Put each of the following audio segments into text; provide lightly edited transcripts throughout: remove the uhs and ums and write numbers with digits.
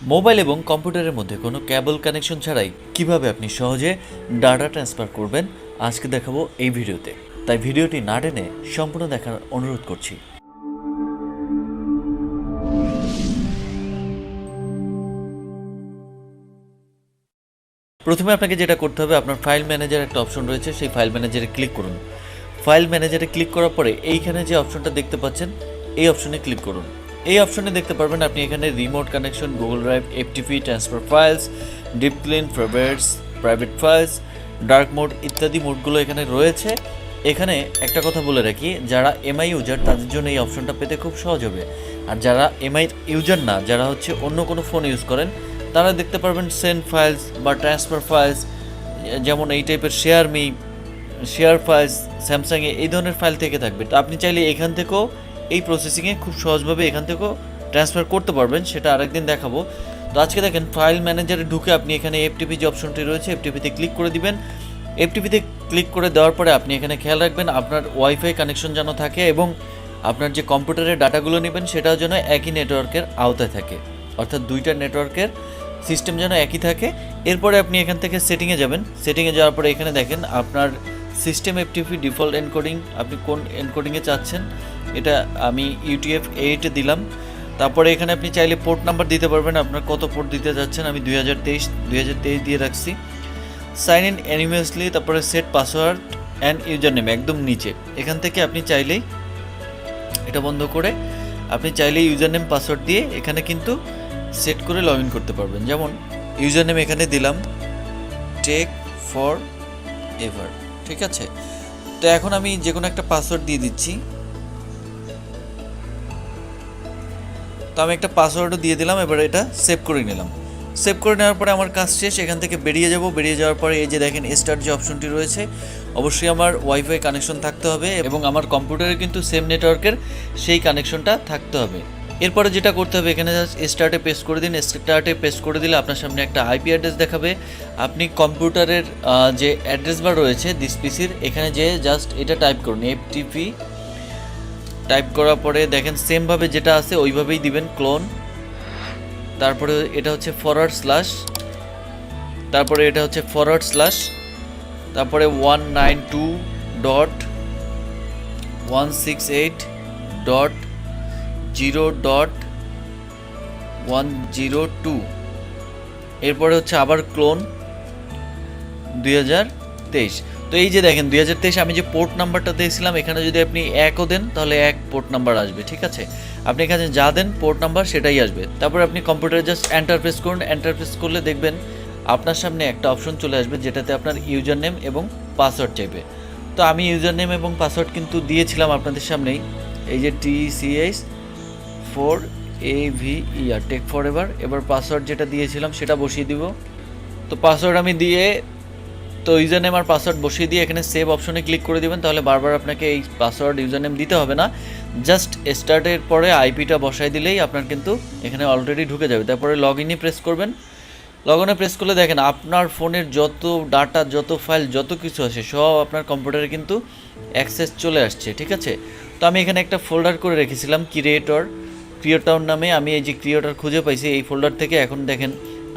Mobile এবং কম্পিউটারের মধ্যে কোনো কেবল কানেকশন ছাড়াই কিভাবে আপনি সহজে ডাটা ট্রান্সফার করবেন আজকে দেখাবো এই ভিডিওতে। তাই ভিডিওটি না টেনে সম্পূর্ণ দেখার অনুরোধ করছি। প্রথমে আপনাকে যেটা করতে হবে, আপনার ফাইল ম্যানেজার একটা অপশন রয়েছে, সেই ফাইল ম্যানেজারে ক্লিক করুন। ফাইল ম্যানেজারে ক্লিক করার পরে এইখানে যে অপশনটা দেখতে পাচ্ছেন এই অপশনে ক্লিক করুন। এই অপশনে দেখতে পারবেন আপনি এখানে remote connection, Google drive, FTP, transfer files, deep clean, favourites, private files, dark mode ইত্যাদি মোডগুলো এখানে রয়েছে। এখানে একটা কথা বলে রাখি, যারা এমআই ইউজার তাদের জন্য এই অপশনটা পেতে খুব সহজ হবে। আর যারা এমআই ইউজার না, যারা হচ্ছে অন্য কোনো ফোন ইউজ করেন, তারা দেখতে পারবেন সেন্ড ফাইলস বা ট্রান্সফার ফাইলস, যেমন এই টাইপের শেয়ার ফাইলস, স্যামসাংয়ে এই ধরনের ফাইল থেকে থাকবে। তো আপনি চাইলে এখান থেকেও এই প্রসেসিংয়ে খুব সহজভাবে এখান থেকেও ট্রান্সফার করতে পারবেন, সেটা আরেকদিন দেখাবো। তো আজকে দেখেন ফাইল ম্যানেজারে ঢুকে আপনি এখানে এফটিপি যে অপশনটি রয়েছে এফটিপিতে ক্লিক করে দিবেন। এফটিপিতে ক্লিক করে দেওয়ার পরে আপনি এখানে খেয়াল রাখবেন আপনার ওয়াইফাই কানেকশন যেন থাকে এবং আপনার যে কম্পিউটারের ডাটাগুলো নেবেন সেটাও যেন একই নেটওয়ার্কের আওতায় থাকে, অর্থাৎ দুইটা নেটওয়ার্কের সিস্টেম যেন একই থাকে। এরপরে আপনি এখান থেকে সেটিংয়ে যাবেন। সেটিংয়ে যাওয়ার পরে এখানে দেখেন আপনার সিস্টেম এফটিপি ডিফল্ট এনকোডিং, আপনি কোন এনকোডিংয়ে চাচ্ছেন, এটা আমি UTF-8 দিলাম। তারপরে এখানে আপনি চাইলে পোর্ট নাম্বার দিতে পারবেন, আপনার কত পোর্ট দিতে যাচ্ছেন। আমি 2023 দিয়ে রাখছি। সাইন ইন অ্যানিমাসলি, তারপরে set password and user name একদম নিচে। এখান থেকে আপনি চাইলেই এটা বন্ধ করে আপনি চাইলেই ইউজার নেম পাসওয়ার্ড দিয়ে এখানে কিন্তু সেট করে লগ ইন করতে পারবেন। যেমন ইউজার নেম এখানে দিলাম টেক ফর এভার, ঠিক আছে। তো এখন আমি যে কোনো একটা পাসওয়ার্ড দিয়ে দিচ্ছি। তো আমি একটা পাসওয়ার্ডও দিয়ে দিলাম, এবার এটা সেভ করে নিলাম। সেভ করে নেওয়ার পরে আমার কাজ শেষ। এখান থেকে বেরিয়ে যাব। বেরিয়ে যাওয়ার পরে এই যে দেখেন স্টার্ট যে অপশনটি রয়েছে, অবশ্যই আমার ওয়াইফাই কানেকশন থাকতে হবে এবং আমার কম্পিউটারে কিন্তু সেম নেটওয়ার্কের সেই কানেকশনটা থাকতে হবে। এরপরে যেটা করতে হবে, এখানে জাস্ট স্টার্টে পেস্ট করে দিন। স্টার্টে পেস্ট করে দিলে আপনার সামনে একটা আইপি অ্যাড্রেস দেখাবে। আপনি কম্পিউটারের যে অ্যাড্রেস বার রয়েছে দিস পিসির, এখানে যে জাস্ট এটা টাইপ করুন এফটিপি। টাইপ করার পরে দেখেন সেমভাবে যেটা আছে ওইভাবেই দিবেন ক্লোন। তারপরে এটা হচ্ছে ফরওয়ার্ড স্ল্যাশ, তারপরে এটা হচ্ছে ফরওয়ার্ড স্ল্যাশ, তারপরে 192.168.0.102, এরপরে হচ্ছে আবার ক্লোন 2023। তো এই যে দেখেন 2023 আমি যে পোর্ট নাম্বারটা দিয়েছিলাম, এখানে যদি আপনি 1ও দেন তাহলে 1 পোর্ট নাম্বার আসবে, ঠিক আছে। আপনি এখানে যা দেন পোর্ট নাম্বার সেটাই আসবে। তারপরে আপনি কম্পিউটারে জাস্ট এন্টার প্রেস করুন। এন্টার প্রেস করলে দেখবেন আপনার সামনে একটা অপশন চলে আসবে যেটাতে আপনার ইউজার নেম এবং পাসওয়ার্ড চাইবে। তো আমি ইউজার নেম এবং পাসওয়ার্ড কিন্তু দিয়েছিলাম আপনাদের সামনেই, এই যে TCH4AVER টেক ফর এভার। এবার পাসওয়ার্ড যেটা দিয়েছিলাম সেটা বসিয়ে দিব। তো পাসওয়ার্ড আমি দিয়ে, তো ইউজার নেম আর পাসওয়ার্ড বসিয়ে দিয়ে এখানে সেভ অপশনে ক্লিক করে দেবেন। তাহলে বারবার আপনাকে এই পাসওয়ার্ড ইউজার নেম দিতে হবে না, জাস্ট স্টার্টের পরে আইপিটা বসাই দিলেই আপনার কিন্তু এখানে অলরেডি ঢুকে যাবে। তারপরে লগ ইনে প্রেস করবেন। লগ ইনে প্রেস করলে দেখেন আপনার ফোনের যত ডাটা, যত ফাইল, যত কিছু আছে সব আপনার কম্পিউটারে কিন্তু অ্যাক্সেস চলে আসছে, ঠিক আছে। তো আমি এখানে একটা ফোল্ডার করে রেখেছিলাম ক্রিয়েটর নামে। আমি এই যে ক্রিয়েটর খুঁজে পাইছি এই ফোল্ডার থেকে। এখন দেখেন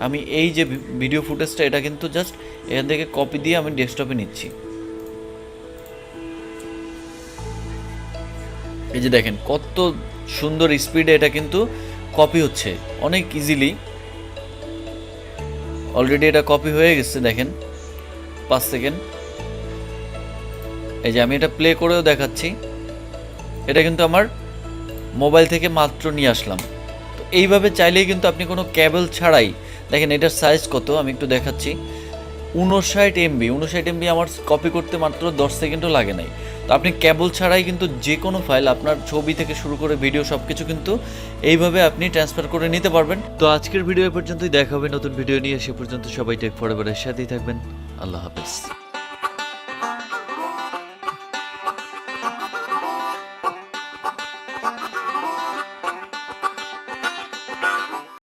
আমি এই যে ভিডিও ফুটেজটা, এটা কিন্তু জাস্ট এখান থেকে কপি দিয়ে আমি ডেস্কটপে নিচ্ছি। এই যে দেখেন কত সুন্দর স্পিডে এটা কিন্তু কপি হচ্ছে, অনেক ইজিলি। অলরেডি এটা কপি হয়ে গেছে, দেখেন 5 সেকেন্ড। এই যে আমি এটা প্লে করেও দেখাচ্ছি, এটা কিন্তু আমার মোবাইল থেকে মাত্র নিয়ে আসলাম। তো এইভাবে চাইলেই কিন্তু আপনি কোনো কেবল ছাড়াই, দেখেন এটার সাইজ কত আমি একটু দেখাচ্ছি, 59 MB আমার কপি করতে মাত্র 10 সেকেন্ডও লাগে নাই। তো আপনি কেবল ছাড়াই কিন্তু যে কোনো ফাইল, আপনার ছবি থেকে শুরু করে ভিডিও সব কিছু কিন্তু এইভাবে আপনি ট্রান্সফার করে নিতে পারবেন। তো আজকের ভিডিও এ পর্যন্তই, দেখা হবে নতুন ভিডিও নিয়ে। সে পর্যন্ত সবাই টেক ফর এভারের সাথেই থাকবেন। আল্লাহ হাফেজ।